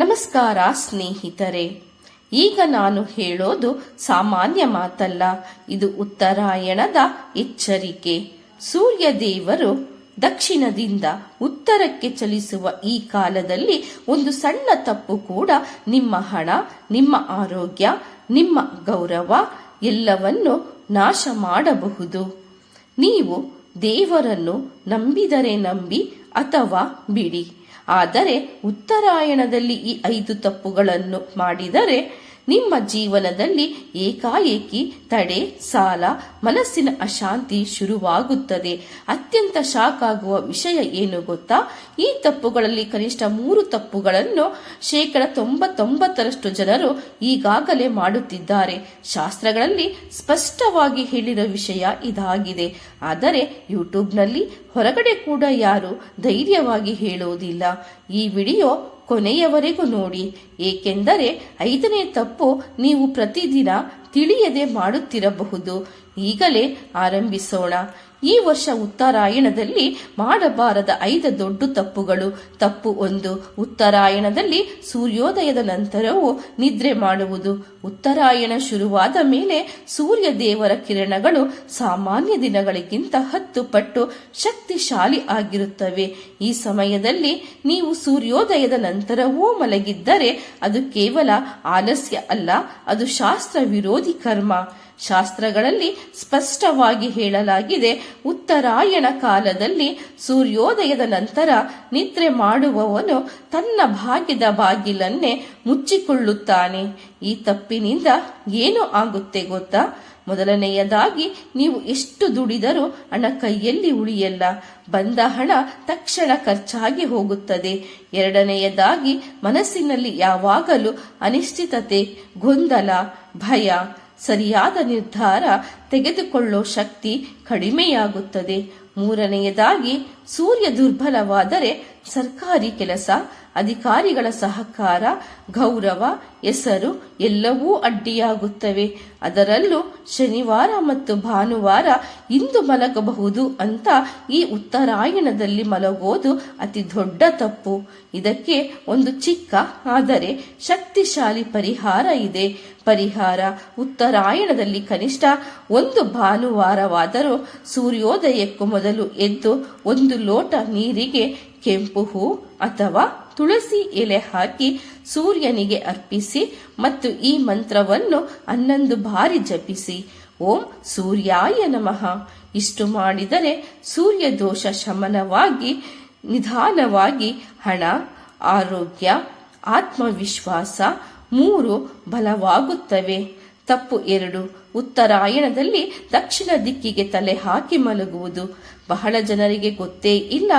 ನಮಸ್ಕಾರ ಸ್ನೇಹಿತರೆ. ಈಗ ನಾನು ಹೇಳೋದು ಸಾಮಾನ್ಯ ಮಾತಲ್ಲ. ಇದು ಉತ್ತರಾಯಣದ ಎಚ್ಚರಿಕೆ. ಸೂರ್ಯ ದೇವರು ದಕ್ಷಿಣದಿಂದ ಉತ್ತರಕ್ಕೆ ಚಲಿಸುವ ಈ ಕಾಲದಲ್ಲಿ ಒಂದು ಸಣ್ಣ ತಪ್ಪು ಕೂಡ ನಿಮ್ಮ ಹಣ, ನಿಮ್ಮ ಆರೋಗ್ಯ, ನಿಮ್ಮ ಗೌರವ ಎಲ್ಲವನ್ನು ನಾಶ ಮಾಡಬಹುದು. ನೀವು ದೇವರನ್ನು ನಂಬಿದರೆ ನಂಬಿ ಅಥವಾ ಬಿಡಿ. ಆದರೆ ಉತ್ತರಾಯಣದಲ್ಲಿ ಈ 5 ತಪ್ಪುಗಳನ್ನು ಮಾಡಿದರೆ ನಿಮ್ಮ ಜೀವನದಲ್ಲಿ ಏಕಾಏಕಿ ತಡೆ, ಸಾಲ, ಮನಸ್ಸಿನ ಅಶಾಂತಿ ಶುರುವಾಗುತ್ತದೆ. ಅತ್ಯಂತ ಶಾಕ್ ಆಗುವ ವಿಷಯ ಏನು ಗೊತ್ತಾ? ಈ ತಪ್ಪುಗಳಲ್ಲಿ ಕನಿಷ್ಠ 3 ತಪ್ಪುಗಳನ್ನು 99% ಜನರು ಈಗಾಗಲೇ ಮಾಡುತ್ತಿದ್ದಾರೆ. ಶಾಸ್ತ್ರಗಳಲ್ಲಿ ಸ್ಪಷ್ಟವಾಗಿ ಹೇಳಿರೋ ವಿಷಯ ಇದಾಗಿದೆ. ಆದರೆ ಯೂಟ್ಯೂಬ್ನಲ್ಲಿ ಹೊರಗಡೆ ಕೂಡ ಯಾರು ಧೈರ್ಯವಾಗಿ ಹೇಳುವುದಿಲ್ಲ. ಈ ವಿಡಿಯೋ ಕೊನೆಯವರೆಗೂ ನೋಡಿ, ಏಕೆಂದರೆ 5ನೇ ತಪ್ಪು ನೀವು ಪ್ರತಿದಿನ ತಿಳಿಯದೆ ಮಾಡುತ್ತಿರಬಹುದು. ಈಗಲೇ ಆರಂಭಿಸೋಣ. ಈ ವರ್ಷ ಉತ್ತರಾಯಣದಲ್ಲಿ ಮಾಡಬಾರದ 5 ದೊಡ್ಡ ತಪ್ಪುಗಳು. ತಪ್ಪು 1, ಉತ್ತರಾಯಣದಲ್ಲಿ ಸೂರ್ಯೋದಯದ ನಂತರವೂ ನಿದ್ರೆ ಮಾಡುವುದು. ಉತ್ತರಾಯಣ ಶುರುವಾದ ಮೇಲೆ ಸೂರ್ಯ ದೇವರ ಕಿರಣಗಳು ಸಾಮಾನ್ಯ ದಿನಗಳಿಗಿಂತ 10 ಪಟ್ಟು ಶಕ್ತಿಶಾಲಿ ಆಗಿರುತ್ತವೆ. ಈ ಸಮಯದಲ್ಲಿ ನೀವು ಸೂರ್ಯೋದಯದ ನಂತರವೂ ಮಲಗಿದ್ದರೆ ಅದು ಕೇವಲ ಆಲಸ್ಯ ಅಲ್ಲ, ಅದು ಶಾಸ್ತ್ರ ವಿರೋಧಿ ಕರ್ಮ. ಶಾಸ್ತ್ರಗಳಲ್ಲಿ ಸ್ಪಷ್ಟವಾಗಿ ಹೇಳಲಾಗಿದೆ, ಉತ್ತರಾಯಣ ಕಾಲದಲ್ಲಿ ಸೂರ್ಯೋದಯದ ನಂತರ ನಿದ್ರೆ ಮಾಡುವವನು ತನ್ನ ಭಾಗ್ಯದ ಬಾಗಿಲನ್ನೇ ಮುಚ್ಚಿಕೊಳ್ಳುತ್ತಾನೆ. ಈ ತಪ್ಪಿನಿಂದ ಏನು ಆಗುತ್ತೆ ಗೊತ್ತಾ? ಮೊದಲನೆಯದಾಗಿ, ನೀವು ಎಷ್ಟು ದುಡಿದರೂ ಹಣ ಕೈಯಲ್ಲಿ ಉಳಿಯಲ್ಲ. ಬಂದ ಹಣ ತಕ್ಷಣ ಖರ್ಚಾಗಿ ಹೋಗುತ್ತದೆ. ಎರಡನೆಯದಾಗಿ, ಮನಸ್ಸಿನಲ್ಲಿ ಯಾವಾಗಲೂ ಅನಿಶ್ಚಿತತೆ, ಗೊಂದಲ, ಭಯ. ಸರಿಯಾದ ನಿರ್ಧಾರ ತೆಗೆದುಕೊಳ್ಳೋ ಶಕ್ತಿ ಕಡಿಮೆಯಾಗುತ್ತದೆ. ಮೂರನೆಯದಾಗಿ, ಸೂರ್ಯ ದುರ್ಬಲವಾದರೆ ಸರ್ಕಾರಿ ಕೆಲಸ, ಅಧಿಕಾರಿಗಳ ಸಹಕಾರ, ಗೌರವ, ಹೆಸರು ಎಲ್ಲವೂ ಅಡ್ಡಿಯಾಗುತ್ತವೆ. ಅದರಲ್ಲೂ ಶನಿವಾರ ಮತ್ತು ಭಾನುವಾರ ಇಂದು ಮಲಗಬಹುದು ಅಂತ ಈ ಉತ್ತರಾಯಣದಲ್ಲಿ ಮಲಗೋದು ಅತಿ ದೊಡ್ಡ ತಪ್ಪು. ಇದಕ್ಕೆ ಒಂದು ಚಿಕ್ಕ ಆದರೆ ಶಕ್ತಿಶಾಲಿ ಪರಿಹಾರ ಇದೆ. ಪರಿಹಾರ: ಉತ್ತರಾಯಣದಲ್ಲಿ ಕನಿಷ್ಠ 1 ಭಾನುವಾರವಾದರೂ ಸೂರ್ಯೋದಯಕ್ಕೂ ಮೊದಲು ಎದ್ದು 1 ಲೋಟ ನೀರಿಗೆ ಕೆಂಪು ಹೂ ಅಥವಾ ತುಳಸಿ ಎಲೆ ಹಾಕಿ ಸೂರ್ಯನಿಗೆ ಅರ್ಪಿಸಿ ಮತ್ತು ಈ ಮಂತ್ರವನ್ನು 11 ಬಾರಿ ಜಪಿಸಿ. ಓಂ ಸೂರ್ಯಾಯ ನಮಃ. ಇಷ್ಟು ಮಾಡಿದರೆ ಸೂರ್ಯ ದೋಷ ಶಮನವಾಗಿ ನಿಧಾನವಾಗಿ ಹಣ, ಆರೋಗ್ಯ, ಆತ್ಮವಿಶ್ವಾಸ 3 ಬಲವಾಗುತ್ತವೆ. ತಪ್ಪು 2, ಉತ್ತರಾಯಣದಲ್ಲಿ ದಕ್ಷಿಣ ದಿಕ್ಕಿಗೆ ತಲೆ ಹಾಕಿ ಮಲಗುವುದು. ಬಹಳ ಜನರಿಗೆ ಗೊತ್ತೇ ಇಲ್ಲ,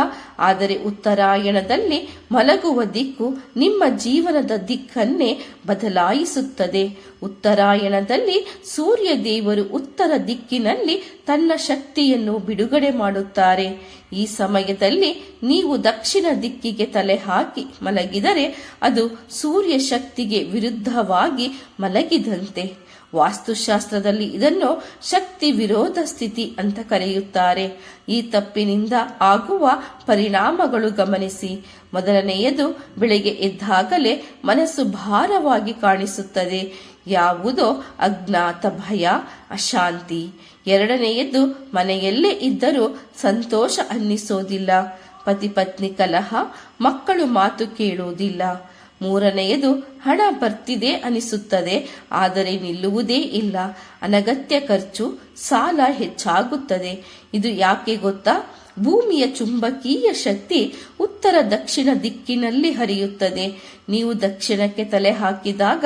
ಆದರೆ ಉತ್ತರಾಯಣದಲ್ಲಿ ಮಲಗುವ ದಿಕ್ಕು ನಿಮ್ಮ ಜೀವನದ ದಿಕ್ಕನ್ನೇ ಬದಲಾಯಿಸುತ್ತದೆ. ಉತ್ತರಾಯಣದಲ್ಲಿ ಸೂರ್ಯ ದೇವರು ಉತ್ತರ ದಿಕ್ಕಿನಲ್ಲಿ ತನ್ನ ಶಕ್ತಿಯನ್ನು ಬಿಡುಗಡೆ ಮಾಡುತ್ತಾರೆ. ಈ ಸಮಯದಲ್ಲಿ ನೀವು ದಕ್ಷಿಣ ದಿಕ್ಕಿಗೆ ತಲೆ ಹಾಕಿ ಮಲಗಿದರೆ ಅದು ಸೂರ್ಯ ಶಕ್ತಿಗೆ ವಿರುದ್ಧವಾಗಿ ಮಲಗಿದಂತೆ. ವಾಸ್ತುಶಾಸ್ತ್ರದಲ್ಲಿ ಇದನ್ನು ಶಕ್ತಿ ವಿರೋಧ ಸ್ಥಿತಿ ಅಂತ ಕರೆಯುತ್ತಾರೆ. ಈ ತಪ್ಪಿನಿಂದ ಆಗುವ ಪರಿಣಾಮಗಳು ಗಮನಿಸಿ. ಮೊದಲನೆಯದು, ಬೆಳಗ್ಗೆ ಎದ್ದಾಗಲೇ ಮನಸ್ಸು ಭಾರವಾಗಿ ಕಾಣಿಸುತ್ತದೆ. ಯಾವುದೋ ಅಜ್ಞಾತ ಭಯ, ಅಶಾಂತಿ. ಎರಡನೆಯದು, ಮನೆಯಲ್ಲೇ ಇದ್ದರೂ ಸಂತೋಷ ಅನ್ನಿಸೋದಿಲ್ಲ. ಪತಿ ಪತ್ನಿ ಕಲಹ, ಮಕ್ಕಳು ಮಾತು ಕೇಳುವುದಿಲ್ಲ. ಮೂರನೆಯದು, ಹಣ ಬರ್ತಿದೆ ಅನಿಸುತ್ತದೆ, ಆದರೆ ನಿಲ್ಲುವುದೇ ಇಲ್ಲ. ಅನಗತ್ಯ ಖರ್ಚು, ಸಾಲ ಹೆಚ್ಚಾಗುತ್ತದೆ. ಇದು ಯಾಕೆ ಗೊತ್ತಾ? ಭೂಮಿಯ ಚುಂಬಕೀಯ ಶಕ್ತಿ ಉತ್ತರ ದಕ್ಷಿಣ ದಿಕ್ಕಿನಲ್ಲಿ ಹರಿಯುತ್ತದೆ. ನೀವು ದಕ್ಷಿಣಕ್ಕೆ ತಲೆ ಹಾಕಿದಾಗ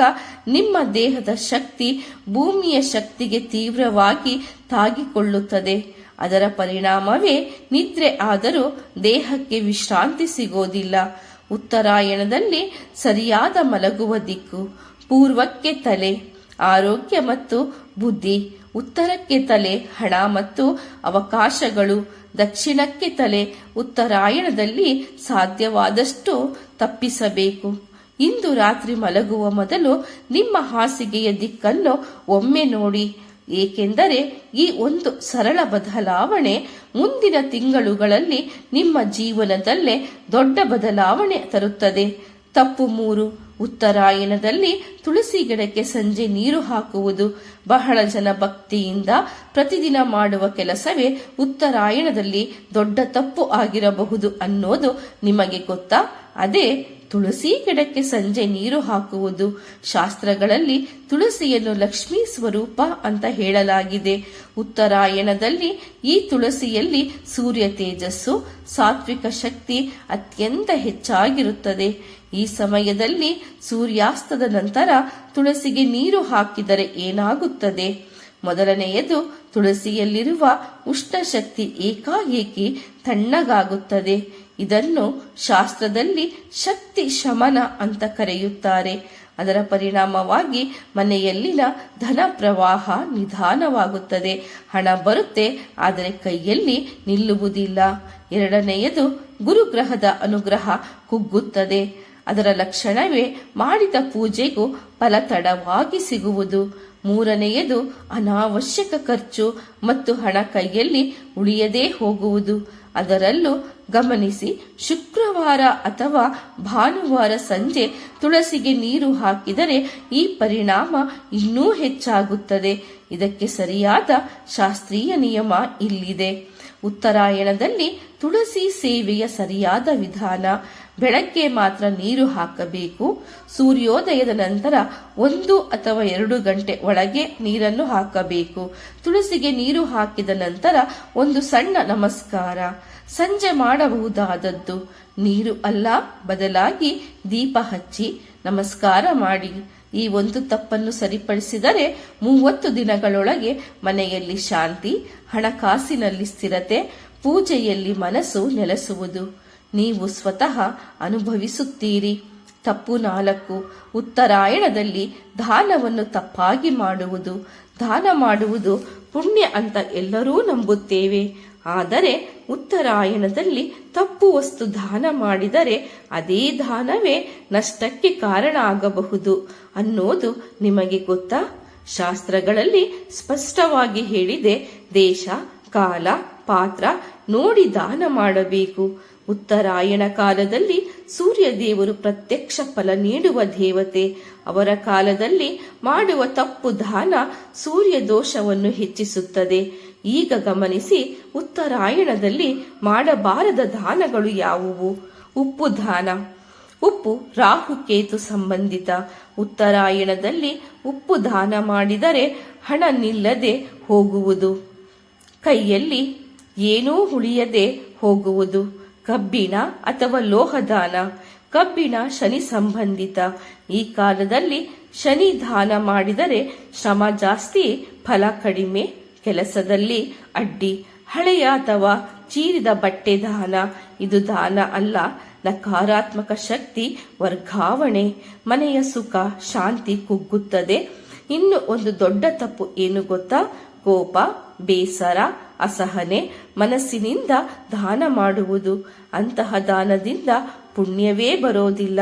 ನಿಮ್ಮ ದೇಹದ ಶಕ್ತಿ ಭೂಮಿಯ ಶಕ್ತಿಗೆ ತೀವ್ರವಾಗಿ ತಾಗಿಕೊಳ್ಳುತ್ತದೆ. ಅದರ ಪರಿಣಾಮವೇ ನಿದ್ರೆ ಆದರೂ ದೇಹಕ್ಕೆ ವಿಶ್ರಾಂತಿ ಸಿಗೋದಿಲ್ಲ. ಉತ್ತರಾಯಣದಲ್ಲಿ ಸರಿಯಾದ ಮಲಗುವ ದಿಕ್ಕು: ಪೂರ್ವಕ್ಕೆ ತಲೆ ಆರೋಗ್ಯ ಮತ್ತು ಬುದ್ಧಿ, ಉತ್ತರಕ್ಕೆ ತಲೆ ಹಣ ಮತ್ತು ಅವಕಾಶಗಳು, ದಕ್ಷಿಣಕ್ಕೆ ತಲೆ ಉತ್ತರಾಯಣದಲ್ಲಿ ಸಾಧ್ಯವಾದಷ್ಟು ತಪ್ಪಿಸಬೇಕು. ಇಂದು ರಾತ್ರಿ ಮಲಗುವ ಮೊದಲು ನಿಮ್ಮ ಹಾಸಿಗೆಯ ದಿಕ್ಕನ್ನು ಒಮ್ಮೆ ನೋಡಿ, ಏಕೆಂದರೆ ಈ ಒಂದು ಸರಳ ಬದಲಾವಣೆ ಮುಂದಿನ ತಿಂಗಳುಗಳಲ್ಲಿ ನಿಮ್ಮ ಜೀವನದಲ್ಲೇ ದೊಡ್ಡ ಬದಲಾವಣೆ ತರುತ್ತದೆ. ತಪ್ಪು 3, ಉತ್ತರಾಯಣದಲ್ಲಿ ತುಳಸಿ ಗಿಡಕ್ಕೆ ಸಂಜೆ ನೀರು ಹಾಕುವುದು ಬಹಳ ಜನ ಭಕ್ತಿಯಿಂದ ಪ್ರತಿದಿನ ಮಾಡುವ ಕೆಲಸವೇ ಉತ್ತರಾಯಣದಲ್ಲಿ ದೊಡ್ಡ ತಪ್ಪು ಆಗಿರಬಹುದು ಅನ್ನೋದು ನಿಮಗೆ ಗೊತ್ತಾ? ಅದೇ ತುಳಸಿ ಗಿಡಕ್ಕೆ ಸಂಜೆ ನೀರು ಹಾಕುವುದು. ಶಾಸ್ತ್ರಗಳಲ್ಲಿ ತುಳಸಿಯನ್ನು ಲಕ್ಷ್ಮೀ ಸ್ವರೂಪ ಅಂತ ಹೇಳಲಾಗಿದೆ. ಉತ್ತರಾಯಣದಲ್ಲಿ ಈ ತುಳಸಿಯಲ್ಲಿ ಸೂರ್ಯ ತೇಜಸ್ಸು, ಸಾತ್ವಿಕ ಶಕ್ತಿ ಅತ್ಯಂತ ಹೆಚ್ಚಾಗಿರುತ್ತದೆ. ಈ ಸಮಯದಲ್ಲಿ ಸೂರ್ಯಾಸ್ತದ ನಂತರ ತುಳಸಿಗೆ ನೀರು ಹಾಕಿದರೆ ಏನಾಗುತ್ತದೆ? ಮೊದಲನೆಯದು, ತುಳಸಿಯಲ್ಲಿರುವ ಉಷ್ಣಶಕ್ತಿ ಏಕಾಏಕಿ ತಣ್ಣಗಾಗುತ್ತದೆ. ಇದನ್ನು ಶಾಸ್ತ್ರದಲ್ಲಿ ಶಕ್ತಿ ಶಮನ ಅಂತ ಕರೆಯುತ್ತಾರೆ. ಅದರ ಪರಿಣಾಮವಾಗಿ ಮನೆಯಲ್ಲಿನ ಧನ ಪ್ರವಾಹ ನಿಧಾನವಾಗುತ್ತದೆ. ಹಣ ಬರುತ್ತೆ, ಆದರೆ ಕೈಯಲ್ಲಿ ನಿಲ್ಲುವುದಿಲ್ಲ. ಎರಡನೆಯದು, ಗುರುಗ್ರಹದ ಅನುಗ್ರಹ ಕುಗ್ಗುತ್ತದೆ. ಅದರ ಲಕ್ಷಣವೇ ಮಾಡಿದ ಪೂಜೆಗೂ ಫಲ ತಡವಾಗಿ ಸಿಗುವುದು. ಮೂರನೆಯದು, ಅನಾವಶ್ಯಕ ಖರ್ಚು ಮತ್ತು ಹಣ ಕೈಯಲ್ಲಿ ಉಳಿಯದೇ ಹೋಗುವುದು. ಅದರಲ್ಲೂ ಗಮನಿಸಿ, ಶುಕ್ರವಾರ ಅಥವಾ ಭಾನುವಾರ ಸಂಜೆ ತುಳಸಿಗೆ ನೀರು ಹಾಕಿದರೆ ಈ ಪರಿಣಾಮ ಇನ್ನೂ ಹೆಚ್ಚಾಗುತ್ತದೆ. ಇದಕ್ಕೆ ಸರಿಯಾದ ಶಾಸ್ತ್ರೀಯ ನಿಯಮ ಇಲ್ಲಿದೆ. ಉತ್ತರಾಯಣದಲ್ಲಿ ತುಳಸಿ ಸೇವೆಯ ಸರಿಯಾದ ವಿಧಾನ: ಬೆಳಗ್ಗೆ ಮಾತ್ರ ನೀರು ಹಾಕಬೇಕು. ಸೂರ್ಯೋದಯದ ನಂತರ 1 ಅಥವಾ 2 ಗಂಟೆ ಒಳಗೆ ನೀರನ್ನು ಹಾಕಬೇಕು. ತುಳಸಿಗೆ ನೀರು ಹಾಕಿದ ನಂತರ ಒಂದು ಸಣ್ಣ ನಮಸ್ಕಾರ. ಸಂಜೆ ಮಾಡಬಹುದಾದದ್ದು ನೀರು ಅಲ್ಲ, ಬದಲಾಗಿ ದೀಪ ಹಚ್ಚಿ ನಮಸ್ಕಾರ ಮಾಡಿ. ಈ ಒಂದು ತಪ್ಪನ್ನು ಸರಿಪಡಿಸಿದರೆ 30 ದಿನಗಳೊಳಗೆ ಮನೆಯಲ್ಲಿ ಶಾಂತಿ, ಹಣಕಾಸಿನಲ್ಲಿ ಸ್ಥಿರತೆ, ಪೂಜೆಯಲ್ಲಿ ಮನಸ್ಸು ನೆಲೆಸುವುದು ನೀವು ಸ್ವತಃ ಅನುಭವಿಸುತ್ತೀರಿ. ತಪ್ಪು 4, ಉತ್ತರಾಯಣದಲ್ಲಿ ದಾನವನ್ನು ತಪ್ಪಾಗಿ ಮಾಡುವುದು. ದಾನ ಮಾಡುವುದು ಪುಣ್ಯ ಅಂತ ಎಲ್ಲರೂ ನಂಬುತ್ತೇವೆ. ಆದರೆ ಉತ್ತರಾಯಣದಲ್ಲಿ ತಪ್ಪು ವಸ್ತು ದಾನ ಮಾಡಿದರೆ ಅದೇ ದಾನವೇ ನಷ್ಟಕ್ಕೆ ಕಾರಣ ಆಗಬಹುದು ಅನ್ನೋದು ನಿಮಗೆ ಗೊತ್ತಾ? ಶಾಸ್ತ್ರಗಳಲ್ಲಿ ಸ್ಪಷ್ಟವಾಗಿ ಹೇಳಿದೆ, ದೇಶ, ಕಾಲ, ಪಾತ್ರ ನೋಡಿ ದಾನ ಮಾಡಬೇಕು. ಉತ್ತರಾಯಣ ಕಾಲದಲ್ಲಿ ಸೂರ್ಯ ದೇವರು ಪ್ರತ್ಯಕ್ಷ ಫಲ ನೀಡುವ ದೇವತೆ. ಅವರ ಕಾಲದಲ್ಲಿ ಮಾಡುವ ತಪ್ಪು ದಾನ ಸೂರ್ಯ ದೋಷವನ್ನು ಹೆಚ್ಚಿಸುತ್ತದೆ. ಈಗ ಗಮನಿಸಿ, ಉತ್ತರಾಯಣದಲ್ಲಿ ಮಾಡಬಾರದ ದಾನಗಳು ಯಾವುವು? ಉಪ್ಪು ದಾನ. ಉಪ್ಪು ರಾಹುಕೇತು ಸಂಬಂಧಿತ. ಉತ್ತರಾಯಣದಲ್ಲಿ ಉಪ್ಪು ದಾನ ಮಾಡಿದರೆ ಹಣ ನಿಲ್ಲದೆ ಹೋಗುವುದು, ಕೈಯಲ್ಲಿ ಏನೂ ಉಳಿಯದೆ ಹೋಗುವುದು. ಕಬ್ಬಿಣ ಅಥವಾ ಲೋಹದಾನ. ಕಬ್ಬಿಣ ಶನಿ ಸಂಬಂಧಿತ. ಈ ಕಾಲದಲ್ಲಿ ಶನಿ ದಾನ ಮಾಡಿದರೆ ಶ್ರಮ ಜಾಸ್ತಿ, ಫಲ ಕಡಿಮೆ, ಕೆಲಸದಲ್ಲಿ ಅಡ್ಡಿ. ಹಳೆಯ ಅಥವಾ ಚೀರಿದ ಬಟ್ಟೆ ದಾನ. ಇದು ದಾನ ಅಲ್ಲ, ನಕಾರಾತ್ಮಕ ಶಕ್ತಿ ವರ್ಗಾವಣೆ. ಮನೆಯ ಸುಖ ಶಾಂತಿ ಕುಗ್ಗುತ್ತದೆ. ಇನ್ನು ಒಂದು ದೊಡ್ಡ ತಪ್ಪು ಏನು ಗೊತ್ತಾ? ಕೋಪ, ಬೇಸರ, ಅಸಹನೆ ಮನಸ್ಸಿನಿಂದ ದಾನ ಮಾಡುವುದು. ಅಂತಹ ದಾನದಿಂದ ಪುಣ್ಯವೇ ಬರೋದಿಲ್ಲ.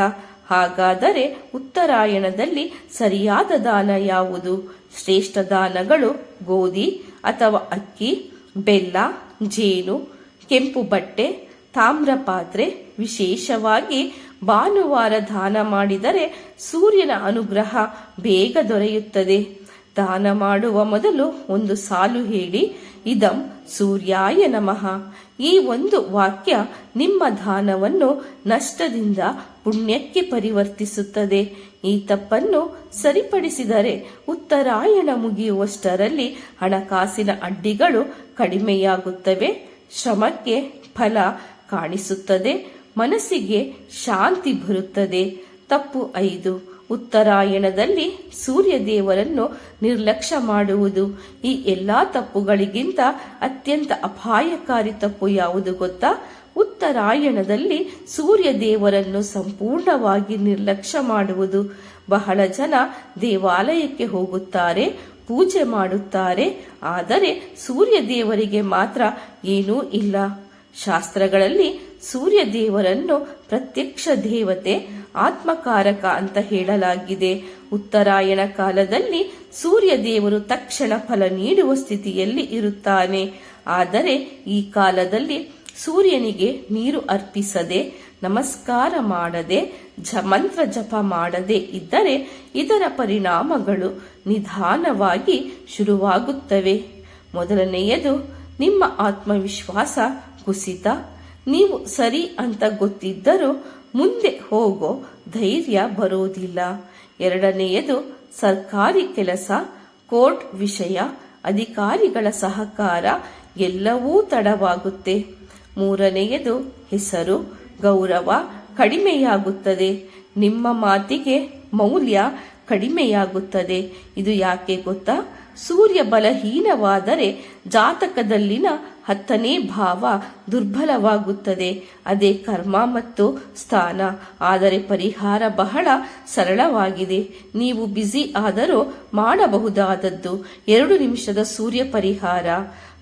ಹಾಗಾದರೆ ಉತ್ತರಾಯಣದಲ್ಲಿ ಸರಿಯಾದ ದಾನ ಯಾವುದು? ಶ್ರೇಷ್ಠ ದಾನಗಳು ಗೋಧಿ ಅಥವಾ ಅಕ್ಕಿ, ಬೆಲ್ಲ, ಜೇನು, ಕೆಂಪು ಬಟ್ಟೆ, ತಾಮ್ರ ಪಾತ್ರೆ. ವಿಶೇಷವಾಗಿ ಭಾನುವಾರ ದಾನ ಮಾಡಿದರೆ ಸೂರ್ಯನ ಅನುಗ್ರಹ ಬೇಗ ದೊರೆಯುತ್ತದೆ. ದಾನ ಮಾಡುವ ಮೊದಲು ಒಂದು ಸಾಲು ಹೇಳಿ, ಇದಂ ಸೂರ್ಯಾಯ ನಮಃ. ಈ ಒಂದು ವಾಕ್ಯ ನಿಮ್ಮ ದಾನವನ್ನು ನಷ್ಟದಿಂದ ಪುಣ್ಯಕ್ಕೆ ಪರಿವರ್ತಿಸುತ್ತದೆ. ಈ ತಪ್ಪನ್ನು ಸರಿಪಡಿಸಿದರೆ ಉತ್ತರಾಯಣ ಮುಗಿಯುವಷ್ಟರಲ್ಲಿ ಹಣಕಾಸಿನ ಅಡ್ಡಿಗಳು ಕಡಿಮೆಯಾಗುತ್ತವೆ, ಶ್ರಮಕ್ಕೆ ಫಲ ಕಾಣಿಸುತ್ತದೆ, ಮನಸ್ಸಿಗೆ ಶಾಂತಿ ಬರುತ್ತದೆ. ತಪ್ಪು 5, ಉತ್ತರಾಯಣದಲ್ಲಿ ಸೂರ್ಯ ದೇವರನ್ನು ನಿರ್ಲಕ್ಷ್ಯ ಮಾಡುವುದು. ಈ ಎಲ್ಲಾ ತಪ್ಪುಗಳಿಗಿಂತ ಅತ್ಯಂತ ಅಪಾಯಕಾರಿ ತಪ್ಪು ಯಾವುದು ಗೊತ್ತಾ? ಉತ್ತರಾಯಣದಲ್ಲಿ ಸೂರ್ಯ ದೇವರನ್ನು ಸಂಪೂರ್ಣವಾಗಿ ನಿರ್ಲಕ್ಷ್ಯ ಮಾಡುವುದು. ಬಹಳ ಜನ ದೇವಾಲಯಕ್ಕೆ ಹೋಗುತ್ತಾರೆ, ಪೂಜೆ ಮಾಡುತ್ತಾರೆ, ಆದರೆ ಸೂರ್ಯ ದೇವರಿಗೆ ಮಾತ್ರ ಏನೂ ಇಲ್ಲ. ಶಾಸ್ತ್ರಗಳಲ್ಲಿ ಸೂರ್ಯ ದೇವರನ್ನು ಪ್ರತ್ಯಕ್ಷ ದೇವತೆ, ಆತ್ಮಕಾರಕ ಅಂತ ಹೇಳಲಾಗಿದೆ. ಉತ್ತರಾಯಣ ಕಾಲದಲ್ಲಿ ಸೂರ್ಯ ದೇವರು ತಕ್ಷಣ ಫಲ ನೀಡುವ ಸ್ಥಿತಿಯಲ್ಲಿ ಇರುತ್ತಾನೆ. ಆದರೆ ಈ ಕಾಲದಲ್ಲಿ ಸೂರ್ಯನಿಗೆ ನೀರು ಅರ್ಪಿಸದೆ ನಮಸ್ಕಾರ ಮಾಡದೆ ಮಂತ್ರ ಜಪ ಮಾಡದೆ ಇದ್ದರೆ ಇದರ ಪರಿಣಾಮಗಳು ನಿಧಾನವಾಗಿ ಶುರುವಾಗುತ್ತವೆ. ಮೊದಲನೆಯದು ನಿಮ್ಮ ಆತ್ಮವಿಶ್ವಾಸ ಕುಸಿತ. ನೀವು ಸರಿ ಅಂತ ಗೊತ್ತಿದ್ದರೂ ಮುಂದೆ ಹೋಗೋ ಧೈರ್ಯ ಬರೋದಿಲ್ಲ. ಎರಡನೆಯದು ಸರ್ಕಾರಿ ಕೆಲಸ, ಕೋರ್ಟ್ ವಿಷಯ, ಅಧಿಕಾರಿಗಳ ಸಹಕಾರ ಎಲ್ಲವೂ ತಡವಾಗುತ್ತೆ. ಮೂರನೆಯದು ಹೆಸರು, ಗೌರವ ಕಡಿಮೆಯಾಗುತ್ತದೆ. ನಿಮ್ಮ ಮಾತಿಗೆ ಮೌಲ್ಯ ಕಡಿಮೆಯಾಗುತ್ತದೆ. ಇದು ಯಾಕೆ ಗೊತ್ತಾ? ಸೂರ್ಯ ಬಲಹೀನವಾದರೆ ಜಾತಕದಲ್ಲಿನ 10ನೇ ಭಾವ ದುರ್ಬಲವಾಗುತ್ತದೆ. ಅದೇ ಕರ್ಮ ಮತ್ತು ಸ್ಥಾನ. ಆದರೆ ಪರಿಹಾರ ಬಹಳ ಸರಳವಾಗಿದೆ. ನೀವು ಬ್ಯುಸಿ ಆದರೂ ಮಾಡಬಹುದಾದದ್ದು 2 ನಿಮಿಷದ ಸೂರ್ಯ ಪರಿಹಾರ.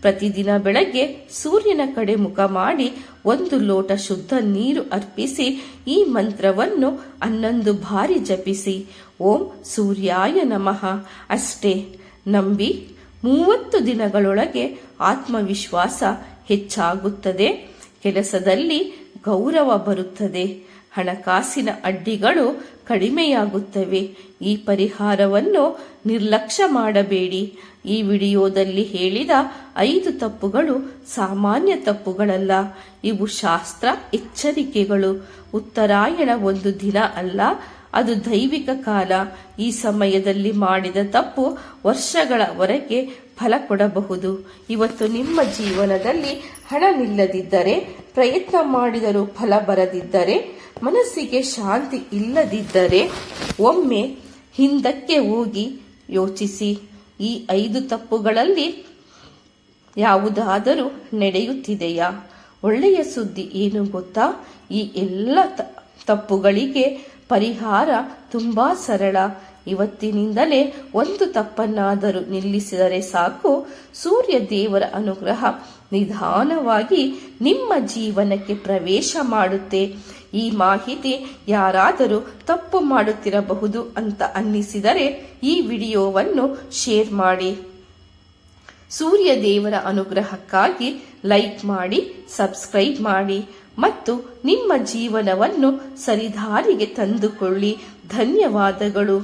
ಪ್ರತಿದಿನ ಬೆಳಗ್ಗೆ ಸೂರ್ಯನ ಕಡೆ ಮುಖ ಮಾಡಿ 1 ಲೋಟ ಶುದ್ಧ ನೀರು ಅರ್ಪಿಸಿ ಈ ಮಂತ್ರವನ್ನು 11 ಬಾರಿ ಜಪಿಸಿ. ಓಂ ಸೂರ್ಯಾಯ ನಮಃ ಅಷ್ಟೇ. ನಂಬಿ 30 ದಿನಗಳೊಳಗೆ ಆತ್ಮವಿಶ್ವಾಸ ಹೆಚ್ಚಾಗುತ್ತದೆ. ಕೆಲಸದಲ್ಲಿ ಗೌರವ ಬರುತ್ತದೆ. ಹಣಕಾಸಿನ ಅಡ್ಡಿಗಳು ಕಡಿಮೆಯಾಗುತ್ತವೆ. ಈ ಪರಿಹಾರವನ್ನು ನಿರ್ಲಕ್ಷ್ಯ ಮಾಡಬೇಡಿ. ಈ ವಿಡಿಯೋದಲ್ಲಿ ಹೇಳಿದ 5 ತಪ್ಪುಗಳು ಸಾಮಾನ್ಯ ತಪ್ಪುಗಳಲ್ಲ. ಇವು ಶಾಸ್ತ್ರ ಎಚ್ಚರಿಕೆಗಳು. ಉತ್ತರಾಯಣ ಒಂದು ದಿನ ಅಲ್ಲ, ಅದು ದೈವಿಕ ಕಾಲ. ಈ ಸಮಯದಲ್ಲಿ ಮಾಡಿದ ತಪ್ಪು ವರ್ಷಗಳವರೆಗೆ ಫಲ ಕೊಡಬಹುದು. ಇವತ್ತು ನಿಮ್ಮ ಜೀವನದಲ್ಲಿ ಹಣ ನಿಲ್ಲದಿದ್ದರೆ, ಪ್ರಯತ್ನ ಮಾಡಿದರೂ ಫಲ ಬರದಿದ್ದರೆ, ಮನಸ್ಸಿಗೆ ಶಾಂತಿ ಇಲ್ಲದಿದ್ದರೆ ಒಮ್ಮೆ ಹಿಂದಕ್ಕೆ ಹೋಗಿ ಯೋಚಿಸಿ. ಈ 5 ತಪ್ಪುಗಳಲ್ಲಿ ಯಾವುದಾದರೂ ನಡೆಯುತ್ತಿದೆಯಾ? ಒಳ್ಳೆಯ ಸುದ್ದಿ ಏನು ಗೊತ್ತಾ? ಈ ಎಲ್ಲ ತಪ್ಪುಗಳಿಗೆ ಪರಿಹಾರ ತುಂಬಾ ಸರಳ. ಇವತ್ತಿನಿಂದಲೇ 1 ತಪ್ಪನ್ನಾದರೂ ನಿಲ್ಲಿಸಿದರೆ ಸಾಕು. ಸೂರ್ಯ ದೇವರ ಅನುಗ್ರಹ ನಿಧಾನವಾಗಿ ನಿಮ್ಮ ಜೀವನಕ್ಕೆ ಪ್ರವೇಶ ಮಾಡುತ್ತೆ. ಈ ಮಾಹಿತಿ ಯಾರಾದರೂ ತಪ್ಪು ಮಾಡುತ್ತಿರಬಹುದು ಅಂತ ಅನ್ನಿಸಿದರೆ ಈ ವಿಡಿಯೋವನ್ನು ಶೇರ್ ಮಾಡಿ. ಸೂರ್ಯ ದೇವರ ಅನುಗ್ರಹಕ್ಕಾಗಿ ಲೈಕ್ ಮಾಡಿ, ಸಬ್ಸ್ಕ್ರೈಬ್ ಮಾಡಿ ಮತ್ತು ನಿಮ್ಮ ಜೀವನವನ್ನು ಸರಿದಾರಿಗೆ ತಂದುಕೊಳ್ಳಿ. ಧನ್ಯವಾದಗಳು.